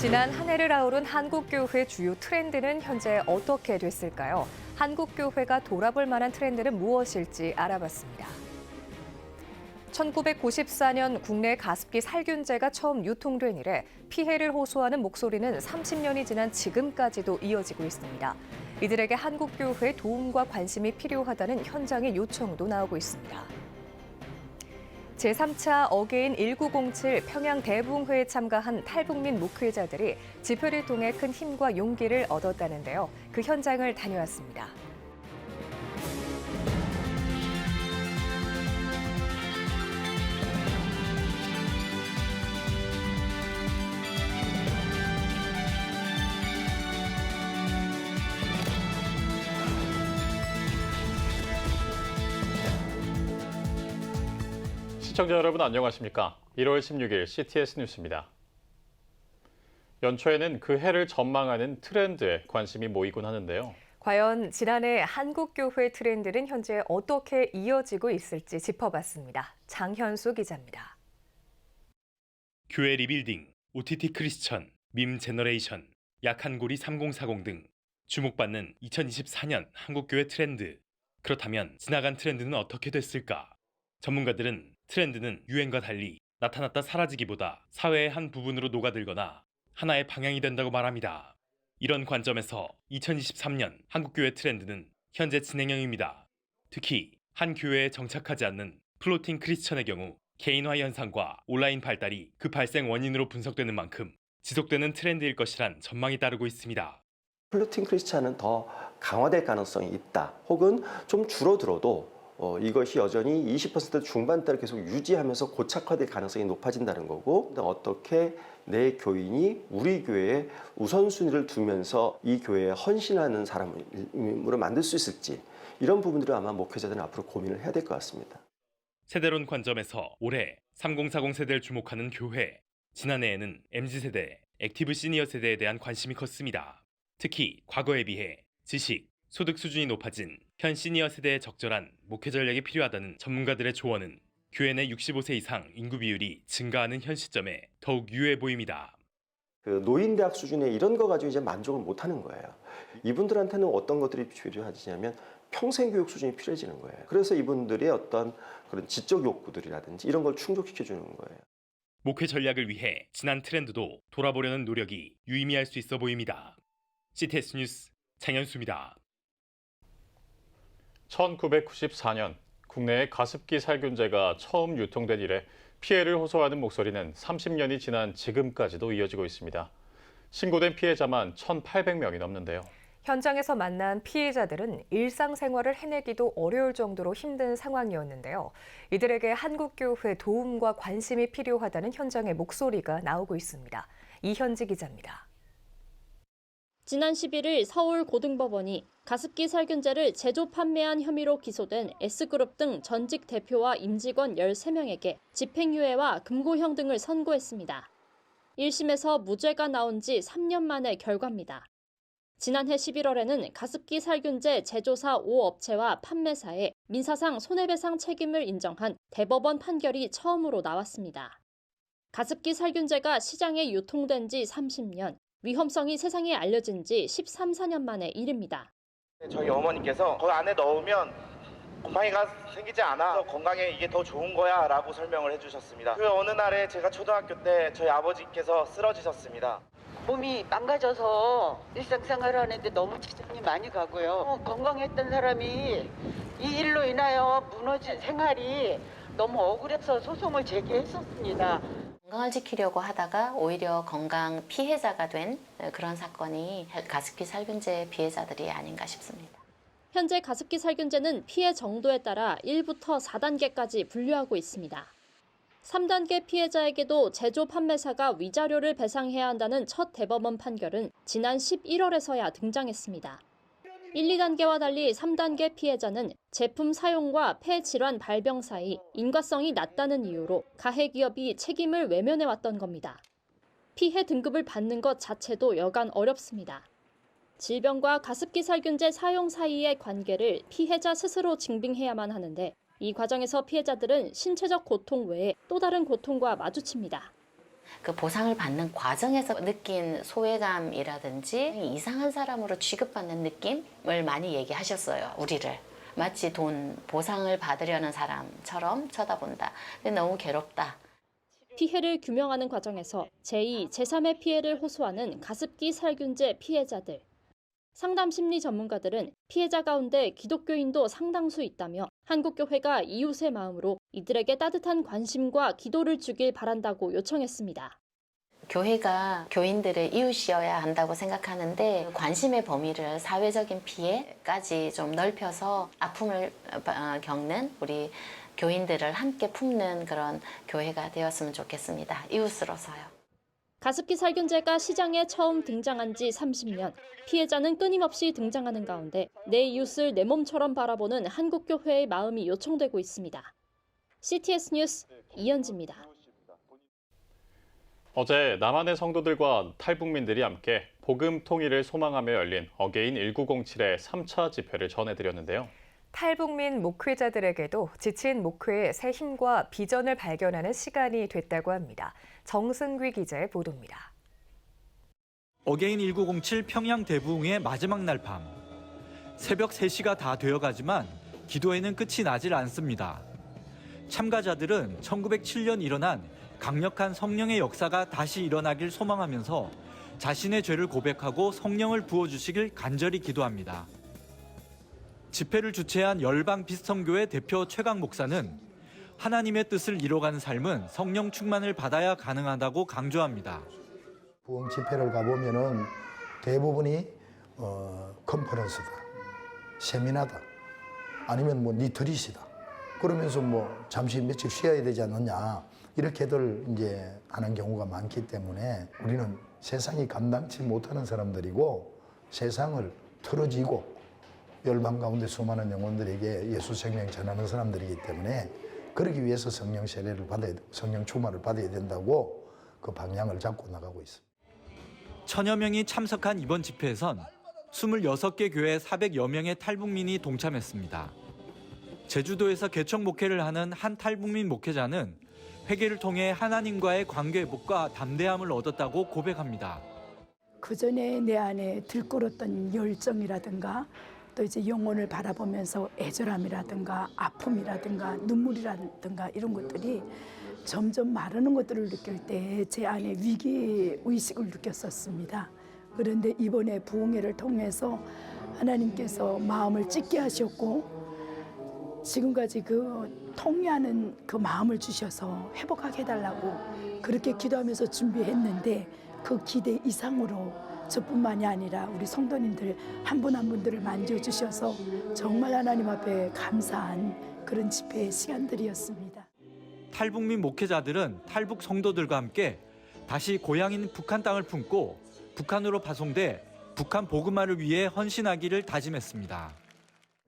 지난 한 해를 아우른 한국교회 주요 트렌드는 현재 어떻게 됐을까요? 한국교회가 돌아볼 만한 트렌드는 무엇일지 알아봤습니다. 1994년 국내 가습기 살균제가 처음 유통된 이래 피해를 호소하는 목소리는 30년이 지난 지금까지도 이어지고 있습니다. 이들에게 한국교회의 도움과 관심이 필요하다는 현장의 요청도 나오고 있습니다. 제3차 어게인 1907 평양 대부흥회에 참가한 탈북민 목회자들이 집회를 통해 큰 힘과 용기를 얻었다는데요. 그 현장을 다녀왔습니다. 시청자 여러분 안녕하십니까? 1월 16일 CTS 뉴스입니다. 연초에는 그 해를 전망하는 트렌드에 관심이 모이곤 하는데요. 과연 지난해 한국교회 트렌드는 현재 어떻게 이어지고 있을지 짚어봤습니다. 장현수 기자입니다. 교회 리빌딩, OTT 크리스천, 밈 제너레이션, 약한 고리 3040 등 주목받는 2024년 한국교회 트렌드. 그렇다면 지나간 트렌드는 어떻게 됐을까? 전문가들은 트렌드는 유행과 달리 나타났다 사라지기보다 사회의 한 부분으로 녹아들거나 하나의 방향이 된다고 말합니다. 이런 관점에서 2023년 한국교회 트렌드는 현재 진행형입니다. 특히 한 교회에 정착하지 않는 플로팅 크리스천의 경우 개인화 현상과 온라인 발달이 그 발생 원인으로 분석되는 만큼 지속되는 트렌드일 것이란 전망이 따르고 있습니다. 플로팅 크리스천은 더 강화될 가능성이 있다. 혹은 좀 줄어들어도 이것이 여전히 20% 중반대를 계속 유지하면서 고착화될 가능성이 높아진다는 거고, 어떻게 내 교인이 우리 교회에 우선순위를 두면서 이 교회에 헌신하는 사람으로 만들 수 있을지, 이런 부분들을 아마 목회자들은 앞으로 고민을 해야 될 것 같습니다. 세대론 관점에서 올해 3040 세대를 주목하는 교회. 지난해에는 MZ세대, 액티브 시니어 세대에 대한 관심이 컸습니다. 특히 과거에 비해 지식, 소득 수준이 높아진 현 시니어 세대에 적절한 목회 전략이 필요하다는 전문가들의 조언은 교회 내 65세 이상 인구 비율이 증가하는 현 시점에 더욱 유효해 보입니다. 노인대학 수준의 이런 거 가지고 이제 만족을 못 하는 거예요. 이분들한테는 어떤 것들이 필요하냐면 평생 교육 수준이 필요해지는 거예요. 그래서 이분들의 어떤 그런 지적 욕구들이라든지 이런 걸 충족시켜 주는 거예요. 목회 전략을 위해 지난 트렌드도 돌아보려는 노력이 유의미할 수 있어 보입니다. CTS 뉴스 장현수입니다. 1994년 국내에 가습기 살균제가 처음 유통된 이래 피해를 호소하는 목소리는 30년이 지난 지금까지도 이어지고 있습니다. 신고된 피해자만 1,800명이 넘는데요. 현장에서 만난 피해자들은 일상생활을 해내기도 어려울 정도로 힘든 상황이었는데요. 이들에게 한국교회 도움과 관심이 필요하다는 현장의 목소리가 나오고 있습니다. 이현지 기자입니다. 지난 11일 서울고등법원이 가습기 살균제를 제조 판매한 혐의로 기소된 S그룹 등 전직 대표와 임직원 13명에게 집행유예와 금고형 등을 선고했습니다. 1심에서 무죄가 나온 지 3년 만의 결과입니다. 지난해 11월에는 가습기 살균제 제조사 5업체와 판매사에 민사상 손해배상 책임을 인정한 대법원 판결이 처음으로 나왔습니다. 가습기 살균제가 시장에 유통된 지 30년, 위험성이 세상에 알려진 지 13, 14년 만의 일입니다. 저희 어머니께서 그 안에 넣으면 곰팡이가 생기지 않아. 건강에 이게 더 좋은 거야 라고 설명을 해주셨습니다. 그 어느 날에 제가 초등학교 때 저희 아버지께서 쓰러지셨습니다. 몸이 망가져서 일상생활을 하는데 너무 지장이 많이 가고요. 건강했던 사람이 이 일로 인하여 무너진 생활이 너무 억울해서 소송을 제기했었습니다. 건강을 지키려고 하다가 오히려 건강 피해자가 된 그런 사건이 가습기 살균제 피해자들이 아닌가 싶습니다. 현재 가습기 살균제는 피해 정도에 따라 1부터 4단계까지 분류하고 있습니다. 3단계 피해자에게도 제조 판매사가 위자료를 배상해야 한다는 첫 대법원 판결은 지난 11월에서야 등장했습니다. 1, 2단계와 달리 3단계 피해자는 제품 사용과 폐질환 발병 사이 인과성이 낮다는 이유로 가해 기업이 책임을 외면해왔던 겁니다. 피해 등급을 받는 것 자체도 여간 어렵습니다. 질병과 가습기 살균제 사용 사이의 관계를 피해자 스스로 증빙해야만 하는데 이 과정에서 피해자들은 신체적 고통 외에 또 다른 고통과 마주칩니다. 그 보상을 받는 과정에서 느낀 소외감이라든지 이상한 사람으로 취급받는 느낌을 많이 얘기하셨어요. 우리를. 마치 돈 보상을 받으려는 사람처럼 쳐다본다. 근데 너무 괴롭다. 피해를 규명하는 과정에서 제2, 제3의 피해를 호소하는 가습기 살균제 피해자들. 상담 심리 전문가들은 피해자 가운데 기독교인도 상당수 있다며 한국교회가 이웃의 마음으로 이들에게 따뜻한 관심과 기도를 주길 바란다고 요청했습니다. 교회가 교인들의 이웃이어야 한다고 생각하는데 관심의 범위를 사회적인 피해까지 좀 넓혀서 아픔을 겪는 우리 교인들을 함께 품는 그런 교회가 되었으면 좋겠습니다. 이웃으로서요. 가습기 살균제가 시장에 처음 등장한 지 30년, 피해자는 끊임없이 등장하는 가운데 내 이웃을 내 몸처럼 바라보는 한국교회의 마음이 요청되고 있습니다. CTS 뉴스 이현지입니다. 어제 남한의 성도들과 탈북민들이 함께 복음 통일을 소망하며 열린 어게인 1907의 3차 집회를 전해드렸는데요. 탈북민 목회자들에게도 지친 목회의 새 힘과 비전을 발견하는 시간이 됐다고 합니다. 정승귀 기자의 보도입니다. 어게인 1907 평양 대부흥의 마지막 날 밤. 새벽 3시가 다 되어가지만 기도에는 끝이 나질 않습니다. 참가자들은 1907년 일어난 강력한 성령의 역사가 다시 일어나길 소망하면서 자신의 죄를 고백하고 성령을 부어주시길 간절히 기도합니다. 집회를 주최한 열방 비스턴교회 대표 최강 목사는 하나님의 뜻을 이뤄가는 삶은 성령 충만을 받아야 가능하다고 강조합니다. 부흥 집회를 가보면은 대부분이 컨퍼런스다, 세미나다, 아니면 뭐 니트릿이다. 그러면서 뭐 잠시 며칠 쉬어야 되지 않느냐 이렇게들 이제 하는 경우가 많기 때문에 우리는 세상이 감당치 못하는 사람들이고 세상을 틀어지고 열방 가운데 수많은 영혼들에게 예수 생명 전하는 사람들이기 때문에 그러기 위해서 성령 세례를 받아야, 성령 충만을 받아야 된다고 그 방향을 잡고 나가고 있습니다. 천여 명이 참석한 이번 집회에선 26개 교회 400여 명의 탈북민이 동참했습니다. 제주도에서 개척 목회를 하는 한 탈북민 목회자는 회개를 통해 하나님과의 관계 회복과 담대함을 얻었다고 고백합니다. 그전에 내 안에 들끓었던 열정이라든가 또 이제 영혼을 바라보면서 애절함이라든가 아픔이라든가 눈물이라든가 이런 것들이 점점 마르는 것들을 느낄 때 제 안에 위기의식을 느꼈었습니다. 그런데 이번에 부흥회를 통해서 하나님께서 마음을 찢게 하셨고 지금까지 그 통회하는 그 마음을 주셔서 회복하게 해달라고 그렇게 기도하면서 준비했는데 그 기대 이상으로 저뿐만이 아니라 우리 성도님들 한 분 한 분들을 만져주셔서 정말 하나님 앞에 감사한 그런 집회의 시간들이었습니다. 탈북민 목회자들은 탈북 성도들과 함께 다시 고향인 북한 땅을 품고 북한으로 파송돼 북한 복음화를 위해 헌신하기를 다짐했습니다.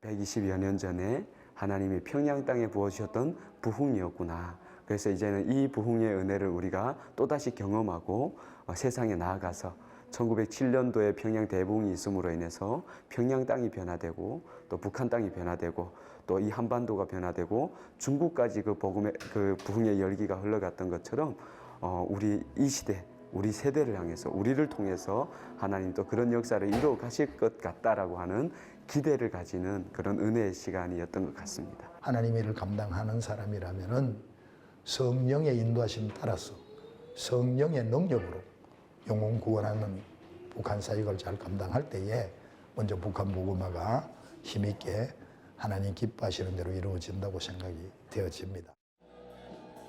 120여 년 전에 하나님이 평양 땅에 부어주셨던 부흥이었구나. 그래서 이제는 이 부흥의 은혜를 우리가 또다시 경험하고 세상에 나아가서 1907년도에 평양 대부흥이 있음으로 인해서 평양 땅이 변화되고 또 북한 땅이 변화되고 또 이 한반도가 변화되고 중국까지 그 부흥의 열기가 흘러갔던 것처럼 우리 이 시대, 우리 세대를 향해서 우리를 통해서 하나님 또 그런 역사를 이루어 가실 것 같다라고 하는 기대를 가지는 그런 은혜의 시간이었던 것 같습니다. 하나님의 일을 감당하는 사람이라면은 성령의 인도하심 따라서 성령의 능력으로 영혼 구원하는 북한 사역을 잘 감당할 때에 먼저 북한 복음화가 힘있게 하나님 기뻐하시는 대로 이루어진다고 생각이 되어집니다.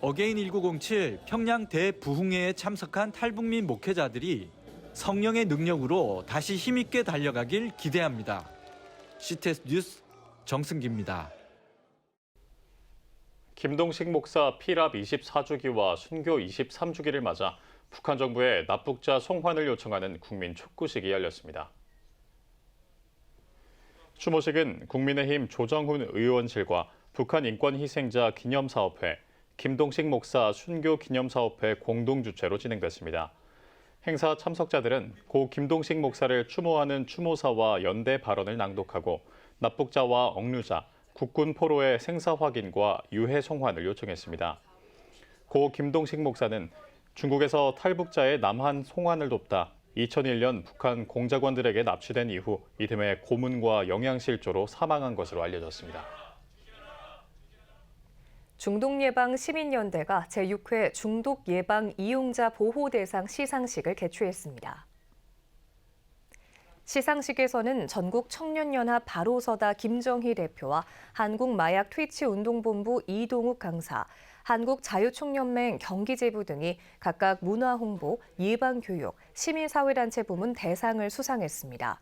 어게인 1907 평양 대부흥회에 참석한 탈북민 목회자들이 성령의 능력으로 다시 힘있게 달려가길 기대합니다. CTS 뉴스 정승기입니다. 김동식 목사 피랍 24주기와 순교 23주기를 맞아 북한 정부에 납북자 송환을 요청하는 국민 촉구식이 열렸습니다. 추모식은 국민의힘 조정훈 의원실과 북한 인권희생자 기념사업회, 김동식 목사 순교 기념사업회 공동 주최로 진행됐습니다. 행사 참석자들은 고 김동식 목사를 추모하는 추모사와 연대 발언을 낭독하고 납북자와 억류자, 국군 포로의 생사 확인과 유해 송환을 요청했습니다. 고 김동식 목사는 중국에서 탈북자의 남한 송환을 돕다 2001년 북한 공작원들에게 납치된 이후 이듬해 고문과 영양실조로 사망한 것으로 알려졌습니다. 중독예방시민연대가 제6회 중독예방 이용자 보호대상 시상식을 개최했습니다. 시상식에서는 전국 청년연합 바로서다 김정희 대표와 한국마약 퇴치운동본부 이동욱 강사, 한국자유총연맹 경기지부 등이 각각 문화홍보, 예방교육, 시민사회단체 부문 대상을 수상했습니다.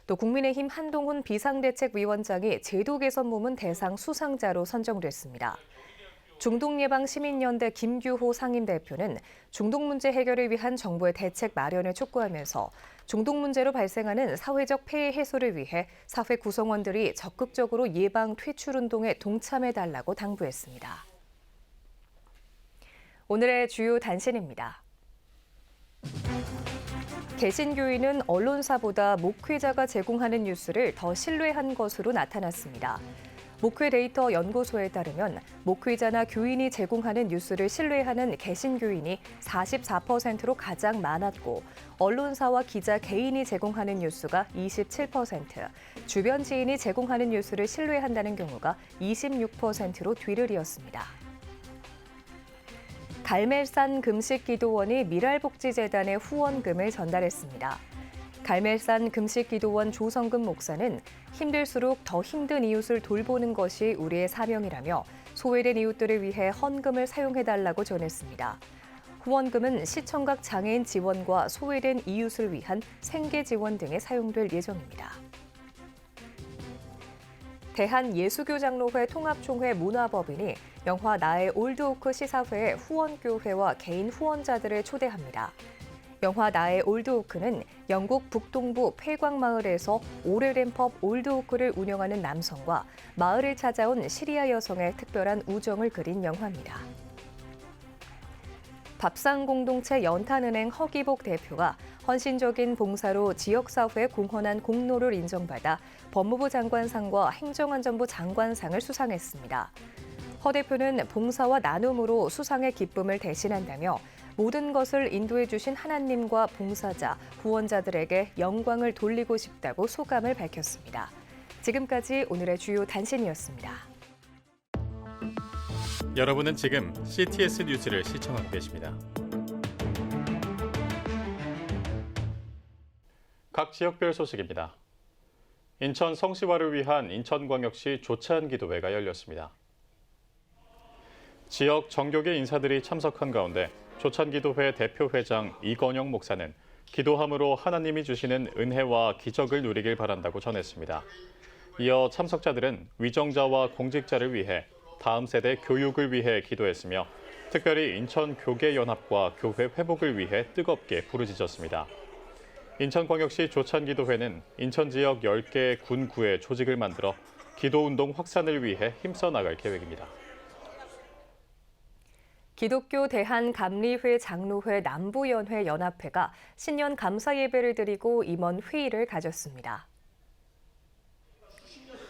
또 국민의힘 한동훈 비상대책위원장이 제도 개선 부문 대상 수상자로 선정됐습니다. 중독예방시민연대 김규호 상임대표는 중독 문제 해결을 위한 정부의 대책 마련을 촉구하면서 중독 문제로 발생하는 사회적 폐해 해소를 위해 사회 구성원들이 적극적으로 예방 퇴출 운동에 동참해달라고 당부했습니다. 오늘의 주요 단신입니다. 개신교인은 언론사보다 목회자가 제공하는 뉴스를 더 신뢰한 것으로 나타났습니다. 목회 데이터 연구소에 따르면 목회자나 교인이 제공하는 뉴스를 신뢰하는 개신교인이 44%로 가장 많았고 언론사와 기자 개인이 제공하는 뉴스가 27%, 주변 지인이 제공하는 뉴스를 신뢰한다는 경우가 26%로 뒤를 이었습니다. 갈멜산 금식기도원이 미랄복지재단에 후원금을 전달했습니다. 갈멜산 금식기도원 조성근 목사는 힘들수록 더 힘든 이웃을 돌보는 것이 우리의 사명이라며 소외된 이웃들을 위해 헌금을 사용해달라고 전했습니다. 후원금은 시청각 장애인 지원과 소외된 이웃을 위한 생계 지원 등에 사용될 예정입니다. 대한예수교장로회 통합총회 문화법인이 영화 나의 올드오크 시사회에 후원교회와 개인 후원자들을 초대합니다. 영화 나의 올드오크는 영국 북동부 폐광마을에서 오래된 펍 올드오크를 운영하는 남성과 마을을 찾아온 시리아 여성의 특별한 우정을 그린 영화입니다. 밥상공동체 연탄은행 허기복 대표가 헌신적인 봉사로 지역사회에 공헌한 공로를 인정받아 법무부 장관상과 행정안전부 장관상을 수상했습니다. 허 대표는 봉사와 나눔으로 수상의 기쁨을 대신한다며 모든 것을 인도해 주신 하나님과 봉사자, 후원자들에게 영광을 돌리고 싶다고 소감을 밝혔습니다. 지금까지 오늘의 주요 단신이었습니다. 여러분은 지금 CTS 뉴스를 시청하고 계십니다. 각 지역별 소식입니다. 인천 성시화를 위한 인천광역시 조찬기도회가 열렸습니다. 지역 정교계 인사들이 참석한 가운데 조찬기도회 대표회장 이건영 목사는 기도함으로 하나님이 주시는 은혜와 기적을 누리길 바란다고 전했습니다. 이어 참석자들은 위정자와 공직자를 위해 다음 세대 교육을 위해 기도했으며 특별히 인천교계연합과 교회 회복을 위해 뜨겁게 부르짖었습니다. 인천광역시 조찬기도회는 인천 지역 10개 군구의 조직을 만들어 기도운동 확산을 위해 힘써 나갈 계획입니다. 기독교 대한감리회 장로회 남부연회 연합회가 신년 감사 예배를 드리고 임원 회의를 가졌습니다.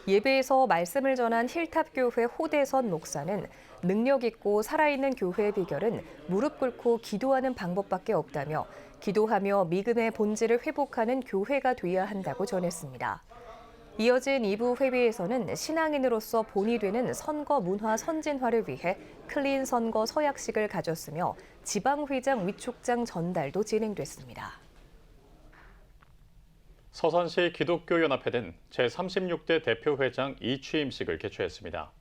예배에서 말씀을 전한 힐탑교회 호대선 목사는 능력 있고 살아있는 교회의 비결은 무릎 꿇고 기도하는 방법밖에 없다며 기도하며 믿음의 본질을 회복하는 교회가 돼야 한다고 전했습니다. 이어진 2부 회의에서는 신앙인으로서 본이 되는 선거 문화 선진화를 위해 클린 선거 서약식을 가졌으며 지방회장 위촉장 전달도 진행됐습니다. 서산시 기독교연합회는 제36대 대표회장 이취임식을 개최했습니다.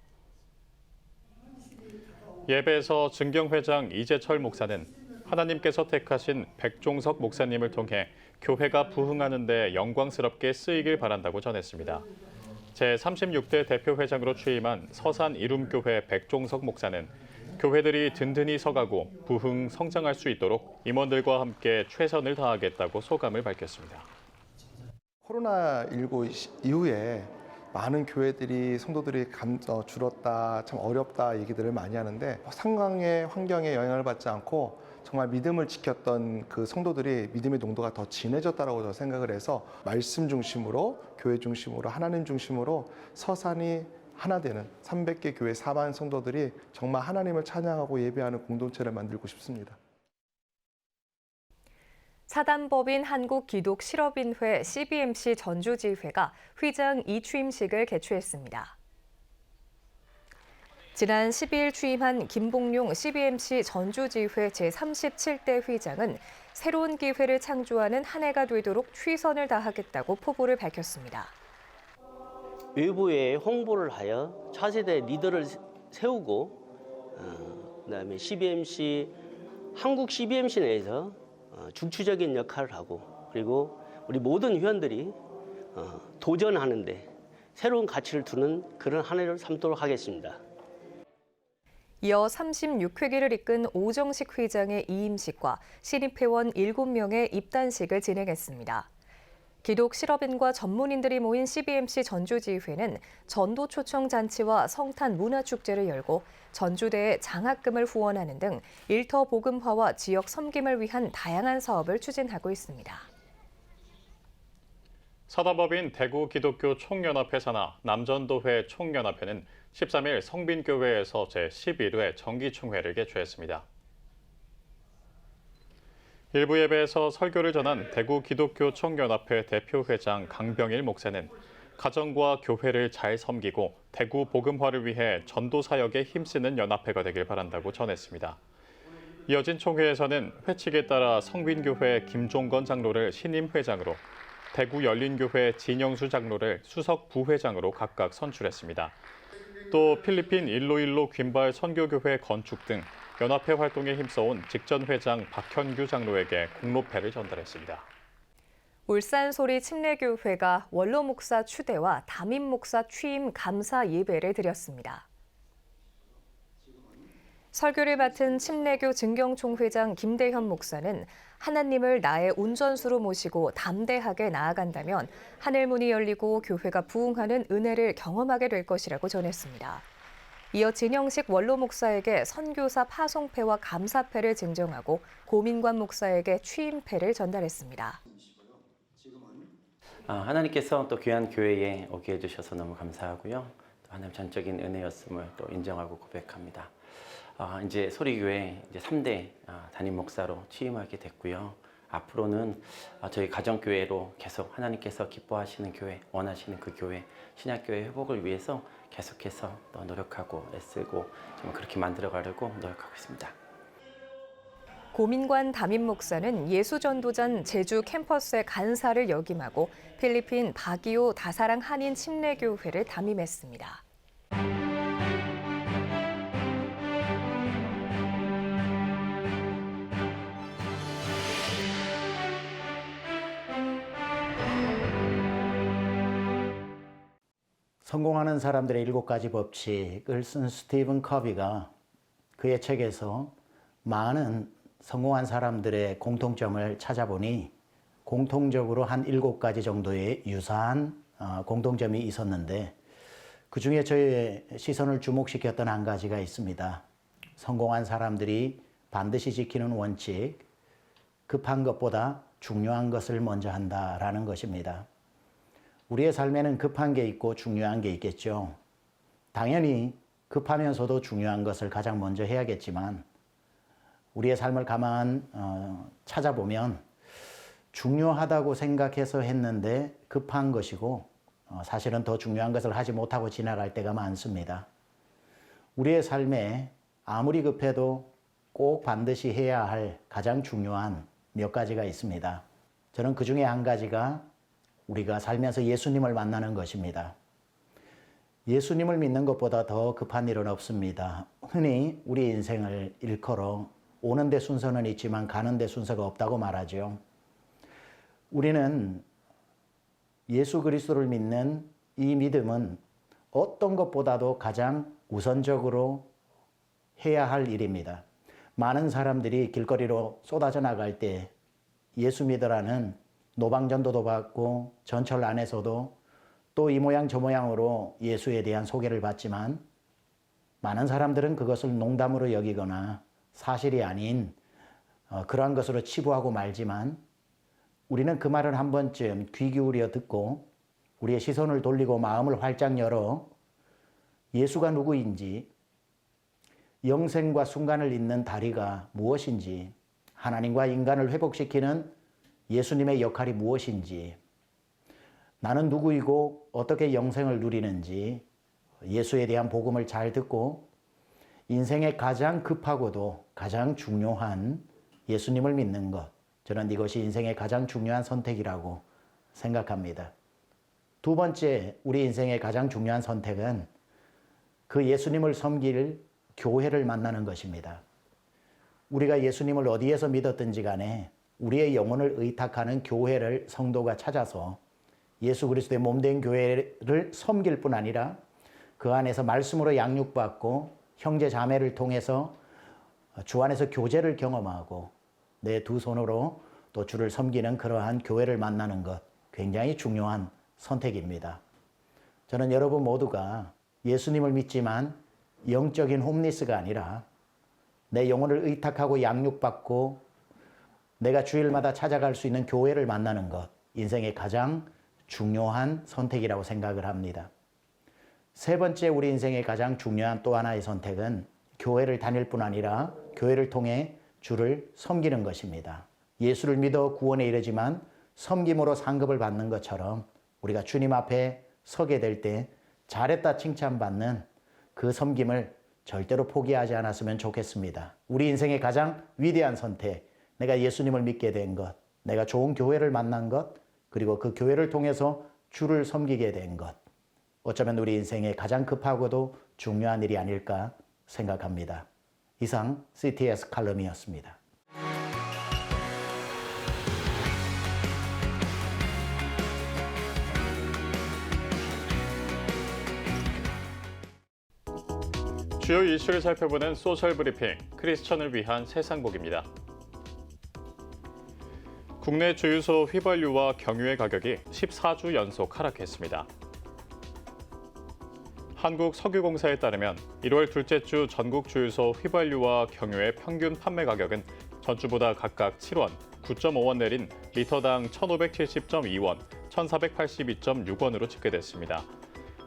예배에서 증경회장 이재철 목사는 하나님께서 택하신 백종석 목사님을 통해 교회가 부흥하는 데 영광스럽게 쓰이길 바란다고 전했습니다. 제36대 대표회장으로 취임한 서산 이룸교회 백종석 목사는 교회들이 든든히 서가고 부흥 성장할 수 있도록 임원들과 함께 최선을 다하겠다고 소감을 밝혔습니다. 코로나19 이후에 많은 교회들이 성도들이 줄었다, 참 어렵다 얘기들을 많이 하는데 상황의 환경에 영향을 받지 않고 정말 믿음을 지켰던 그 성도들이 믿음의 농도가 더 진해졌다라고 저는 생각을 해서 말씀 중심으로 교회 중심으로 하나님 중심으로 서산이 하나 되는 300개 교회 4만 성도들이 정말 하나님을 찬양하고 예배하는 공동체를 만들고 싶습니다. 사단법인 한국기독실업인회 CBMC 전주지회가 회장 이취임식을 개최했습니다. 지난 12일 취임한 김봉용 CBMC 전주지회 제37대 회장은 새로운 기회를 창조하는 한 해가 되도록 최선을 다하겠다고 포부를 밝혔습니다. 외부에 홍보를 하여 차세대 리더를 세우고 그다음에 CBMC 한국 CBMC 내에서 중추적인 역할을 하고 그리고 우리 모든 회원들이 도전하는데 새로운 가치를 두는 그런 한 해를 삼도록 하겠습니다. 이어 36회기를 이끈 오정식 회장의 이임식과 신입 회원 7명의 입단식을 진행했습니다. 기독 실업인과 전문인들이 모인 CBMC 전주지회는 전도 초청 잔치와 성탄 문화축제를 열고 전주대에 장학금을 후원하는 등 일터 복음화와 지역 섬김을 위한 다양한 사업을 추진하고 있습니다. 사단법인 대구기독교 총연합회 산하 남전도회 총연합회는 13일 성빈교회에서 제11회 정기총회를 개최했습니다. 일부 예배에서 설교를 전한 대구기독교 총연합회 대표회장 강병일 목사는 가정과 교회를 잘 섬기고 대구 복음화를 위해 전도 사역에 힘쓰는 연합회가 되길 바란다고 전했습니다. 이어진 총회에서는 회칙에 따라 성빈교회 김종건 장로를 신임 회장으로 대구 열린교회 진영수 장로를 수석 부회장으로 각각 선출했습니다. 또 필리핀 일로일로 균발 선교교회 건축 등 연합회 활동에 힘써온 직전 회장 박현규 장로에게 공로패를 전달했습니다. 울산 소리 침례교회가 원로 목사 추대와 담임 목사 취임 감사 예배를 드렸습니다. 설교를 맡은 침례교 증경총회장 김대현 목사는 하나님을 나의 운전수로 모시고 담대하게 나아간다면 하늘문이 열리고 교회가 부흥하는 은혜를 경험하게 될 것이라고 전했습니다. 이어 진영식 원로 목사에게 선교사 파송패와 감사패를 증정하고 고민관 목사에게 취임패를 전달했습니다. 하나님께서 또 귀한 교회에 오게 해주셔서 너무 감사하고요. 또 하나님 전적인 은혜였음을 또 인정하고 고백합니다. 이제 소리교회 이제 3대 담임 목사로 취임하게 됐고요. 앞으로는 저희 가정교회로 계속 하나님께서 기뻐하시는 교회, 원하시는 그 교회, 신약교회 회복을 위해서 계속해서 또 노력하고 애쓰고 좀 그렇게 만들어가려고 노력하고 있습니다. 고민관 담임 목사는 예수전도전 제주 캠퍼스의 간사를 역임하고 필리핀 바기오 다사랑 한인 침례교회를 담임했습니다. 성공하는 사람들의 7가지 법칙을 쓴 스티븐 커비가 그의 책에서 많은 성공한 사람들의 공통점을 찾아보니 공통적으로 한 7가지 정도의 유사한 공통점이 있었는데 그중에 저의 시선을 주목시켰던 한 가지가 있습니다. 성공한 사람들이 반드시 지키는 원칙, 급한 것보다 중요한 것을 먼저 한다라는 것입니다. 우리의 삶에는 급한 게 있고 중요한 게 있겠죠. 당연히 급하면서도 중요한 것을 가장 먼저 해야겠지만 우리의 삶을 가만 찾아보면 중요하다고 생각해서 했는데 급한 것이고 사실은 더 중요한 것을 하지 못하고 지나갈 때가 많습니다. 우리의 삶에 아무리 급해도 꼭 반드시 해야 할 가장 중요한 몇 가지가 있습니다. 저는 그 중에 한 가지가 우리가 살면서 예수님을 만나는 것입니다. 예수님을 믿는 것보다 더 급한 일은 없습니다. 흔히 우리 인생을 일컬어 오는 데 순서는 있지만 가는 데 순서가 없다고 말하죠. 우리는 예수 그리스도를 믿는 이 믿음은 어떤 것보다도 가장 우선적으로 해야 할 일입니다. 많은 사람들이 길거리로 쏟아져 나갈 때 예수 믿으라는 노방전도도 받고 전철 안에서도 또 이 모양 저 모양으로 예수에 대한 소개를 받지만 많은 사람들은 그것을 농담으로 여기거나 사실이 아닌 그러한 것으로 치부하고 말지만 우리는 그 말을 한 번쯤 귀 기울여 듣고 우리의 시선을 돌리고 마음을 활짝 열어 예수가 누구인지, 영생과 순간을 잇는 다리가 무엇인지, 하나님과 인간을 회복시키는 예수님의 역할이 무엇인지, 나는 누구이고 어떻게 영생을 누리는지 예수에 대한 복음을 잘 듣고 인생의 가장 급하고도 가장 중요한 예수님을 믿는 것, 저는 이것이 인생의 가장 중요한 선택이라고 생각합니다. 두 번째, 우리 인생의 가장 중요한 선택은 그 예수님을 섬길 교회를 만나는 것입니다. 우리가 예수님을 어디에서 믿었든지 간에 우리의 영혼을 의탁하는 교회를 성도가 찾아서 예수 그리스도의 몸된 교회를 섬길 뿐 아니라 그 안에서 말씀으로 양육받고 형제 자매를 통해서 주 안에서 교제를 경험하고 내 두 손으로 또 주를 섬기는 그러한 교회를 만나는 것, 굉장히 중요한 선택입니다. 저는 여러분 모두가 예수님을 믿지만 영적인 홈리스가 아니라 내 영혼을 의탁하고 양육받고 내가 주일마다 찾아갈 수 있는 교회를 만나는 것, 인생의 가장 중요한 선택이라고 생각을 합니다. 세 번째, 우리 인생의 가장 중요한 또 하나의 선택은 교회를 다닐 뿐 아니라 교회를 통해 주를 섬기는 것입니다. 예수를 믿어 구원에 이르지만 섬김으로 상급을 받는 것처럼 우리가 주님 앞에 서게 될 때 잘했다 칭찬받는 그 섬김을 절대로 포기하지 않았으면 좋겠습니다. 우리 인생의 가장 위대한 선택, 내가 예수님을 믿게 된 것, 내가 좋은 교회를 만난 것, 그리고 그 교회를 통해서 주를 섬기게 된 것, 어쩌면 우리 인생의 가장 급하고도 중요한 일이 아닐까 생각합니다. 이상 CTS 칼럼이었습니다. 주요 이슈를 살펴보는 소셜 브리핑, 크리스천을 위한 세상복입니다. 국내 주유소 휘발유와 경유의 가격이 14주 연속 하락했습니다. 한국석유공사에 따르면 1월 둘째 주 전국 주유소 휘발유와 경유의 평균 판매 가격은 전주보다 각각 7원, 9.5원 내린 리터당 1,570.2원, 1,482.6원으로 집계됐습니다.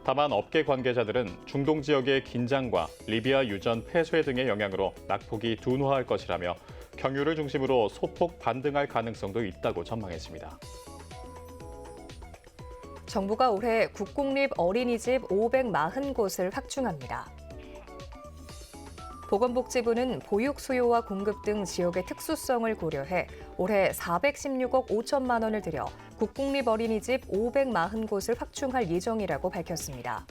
다만 업계 관계자들은 중동 지역의 긴장과 리비아 유전 폐쇄 등의 영향으로 낙폭이 둔화할 것이라며 경유를 중심으로 소폭 반등할 가능성도 있다고 전망했습니다. 정부가 올해 국공립 어린이집 540곳을 확충합니다. 보건복지부는 보육 수요와 공급 등 지역의 특수성을 고려해 올해 416억 5천만 원을 들여 국공립 어린이집 540곳을 확충할 예정이라고 밝혔습니다.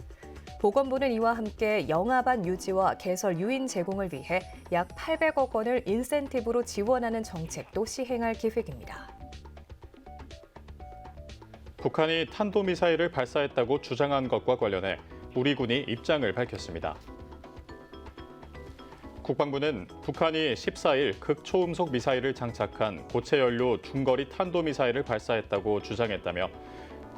보건부는 이와 함께 영아반 유지와 개설 유인 제공을 위해 약 800억 원을 인센티브로 지원하는 정책도 시행할 계획입니다. 북한이 탄도미사일을 발사했다고 주장한 것과 관련해 우리 군이 입장을 밝혔습니다. 국방부는 북한이 14일 극초음속 미사일을 장착한 고체 연료 중거리 탄도미사일을 발사했다고 주장했다며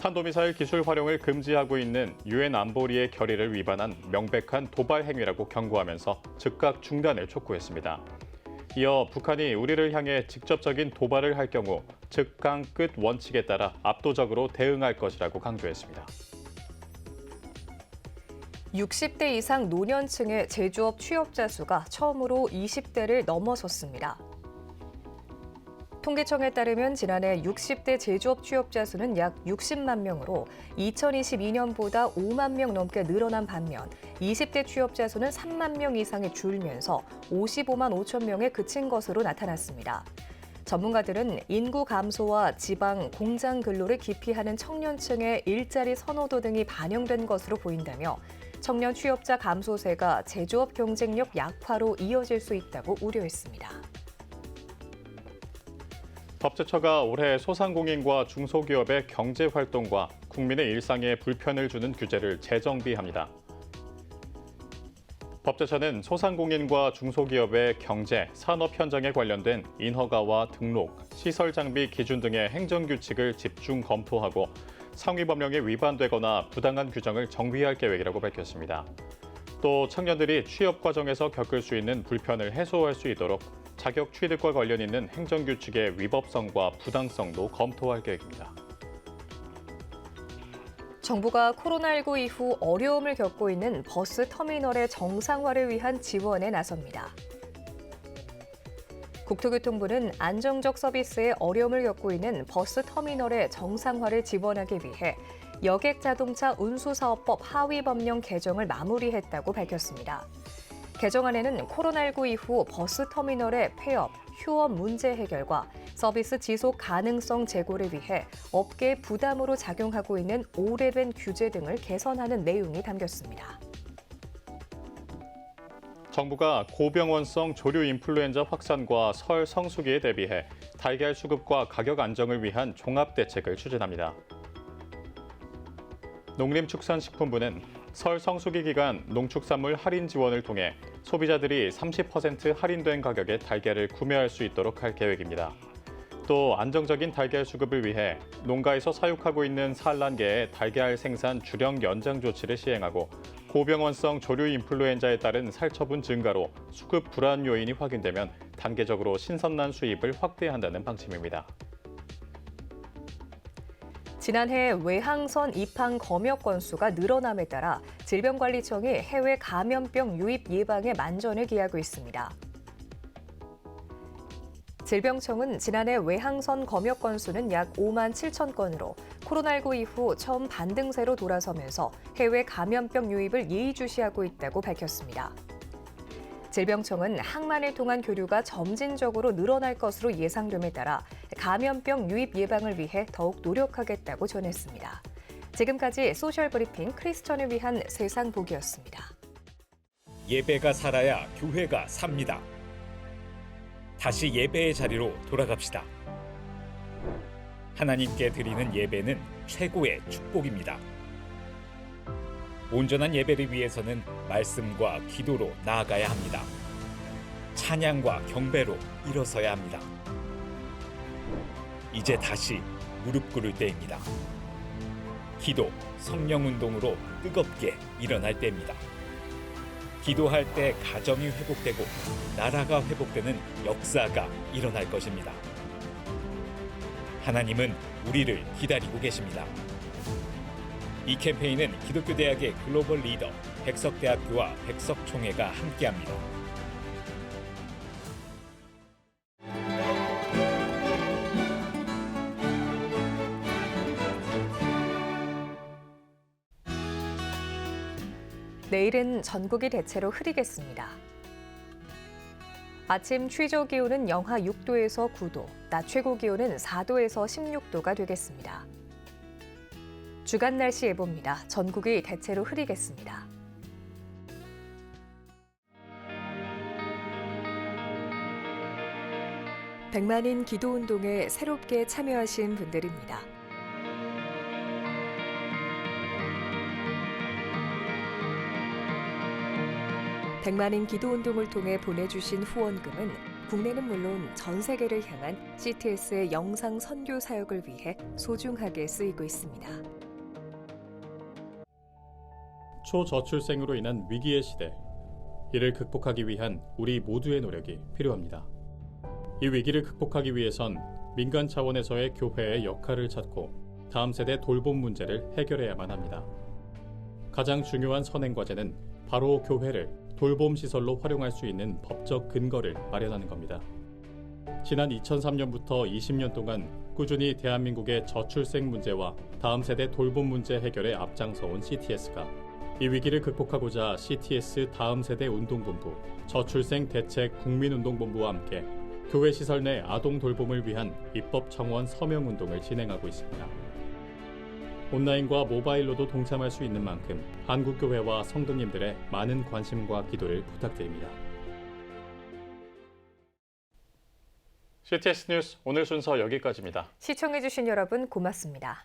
탄도미사일 기술 활용을 금지하고 있는 유엔 안보리의 결의를 위반한 명백한 도발 행위라고 경고하면서 즉각 중단을 촉구했습니다. 이어 북한이 우리를 향해 직접적인 도발을 할 경우 즉강 끝 원칙에 따라 압도적으로 대응할 것이라고 강조했습니다. 60대 이상 노년층의 제조업 취업자 수가 처음으로 20대를 넘어섰습니다. 통계청에 따르면 지난해 60대 제조업 취업자 수는 약 60만 명으로 2022년보다 5만 명 넘게 늘어난 반면 20대 취업자 수는 3만 명 이상이 줄면서 55만 5천 명에 그친 것으로 나타났습니다. 전문가들은 인구 감소와 지방, 공장 근로를 기피하는 청년층의 일자리 선호도 등이 반영된 것으로 보인다며 청년 취업자 감소세가 제조업 경쟁력 약화로 이어질 수 있다고 우려했습니다. 법제처가 올해 소상공인과 중소기업의 경제활동과 국민의 일상에 불편을 주는 규제를 재정비합니다. 법제처는 소상공인과 중소기업의 경제, 산업 현장에 관련된 인허가와 등록, 시설 장비 기준 등의 행정규칙을 집중 검토하고 상위 법령에 위반되거나 부당한 규정을 정비할 계획이라고 밝혔습니다. 또 청년들이 취업 과정에서 겪을 수 있는 불편을 해소할 수 있도록 자격 취득과 관련 있는 행정규칙의 위법성과 부당성도 검토할 계획입니다. 정부가 코로나19 이후 어려움을 겪고 있는 버스 터미널의 정상화를 위한 지원에 나섭니다. 국토교통부는 안정적 서비스에 어려움을 겪고 있는 버스 터미널의 정상화를 지원하기 위해 여객자동차 운수사업법 하위 법령 개정을 마무리했다고 밝혔습니다. 개정안에는 코로나19 이후 버스 터미널의 폐업, 휴업 문제 해결과 서비스 지속 가능성 제고를 위해 업계의 부담으로 작용하고 있는 오래된 규제 등을 개선하는 내용이 담겼습니다. 정부가 고병원성 조류 인플루엔자 확산과 설 성수기에 대비해 달걀 수급과 가격 안정을 위한 종합 대책을 추진합니다. 농림축산식품부는 설 성수기 기간 농축산물 할인 지원을 통해 소비자들이 30% 할인된 가격에 달걀을 구매할 수 있도록 할 계획입니다. 또 안정적인 달걀 수급을 위해 농가에서 사육하고 있는 산란계의 달걀 생산 주력 연장 조치를 시행하고 고병원성 조류 인플루엔자에 따른 살처분 증가로 수급 불안 요인이 확인되면 단계적으로 신선란 수입을 확대한다는 방침입니다. 지난해 외항선 입항 검역 건수가 늘어남에 따라 질병관리청이 해외 감염병 유입 예방에 만전을 기하고 있습니다. 질병청은 지난해 외항선 검역 건수는 약 5만 7천 건으로 코로나19 이후 처음 반등세로 돌아서면서 해외 감염병 유입을 예의주시하고 있다고 밝혔습니다. 질병청은 항만을 통한 교류가 점진적으로 늘어날 것으로 예상됨에 따라 감염병 유입 예방을 위해 더욱 노력하겠다고 전했습니다. 지금까지 소셜브리핑 크리스천을 위한 세상 보기였습니다. 예배가 살아야 교회가 삽니다. 다시 예배의 자리로 돌아갑시다. 하나님께 드리는 예배는 최고의 축복입니다. 온전한 예배를 위해서는 말씀과 기도로 나아가야 합니다. 찬양과 경배로 일어서야 합니다. 이제 다시 무릎 꿇을 때입니다. 기도, 성령 운동으로 뜨겁게 일어날 때입니다. 기도할 때 가정이 회복되고 나라가 회복되는 역사가 일어날 것입니다. 하나님은 우리를 기다리고 계십니다. 이 캠페인은 기독교대학의 글로벌 리더 백석대학교와 백석총회가 함께합니다. 내일은 전국이 대체로 흐리겠습니다. 아침 최저 기온은 영하 6도에서 9도, 낮 최고 기온은 4도에서 16도가 되겠습니다. 주간 날씨 예보입니다. 전국이 대체로 흐리겠습니다. 백만인 기도운동에 새롭게 참여하신 분들입니다. 백만인 기도운동을 통해 보내주신 후원금은 국내는 물론 전 세계를 향한 CTS의 영상 선교 사역을 위해 소중하게 쓰이고 있습니다. 초저출생으로 인한 위기의 시대, 이를 극복하기 위한 우리 모두의 노력이 필요합니다. 이 위기를 극복하기 위해선 민간 차원에서의 교회의 역할을 찾고 다음 세대 돌봄 문제를 해결해야만 합니다. 가장 중요한 선행과제는 바로 교회를 돌봄 시설로 활용할 수 있는 법적 근거를 마련하는 겁니다. 지난 2003년부터 20년 동안 꾸준히 대한민국의 저출생 문제와 다음 세대 돌봄 문제 해결에 앞장서온 CTS가 이 위기를 극복하고자 CTS 다음 세대 운동본부, 저출생 대책 국민운동본부와 함께 교회 시설 내 아동 돌봄을 위한 입법 청원 서명 운동을 진행하고 있습니다. 온라인과 모바일로도 동참할 수 있는 만큼 한국교회와 성도님들의 많은 관심과 기도를 부탁드립니다. CTS 뉴스 오늘 순서 여기까지입니다. 시청해주신 여러분 고맙습니다.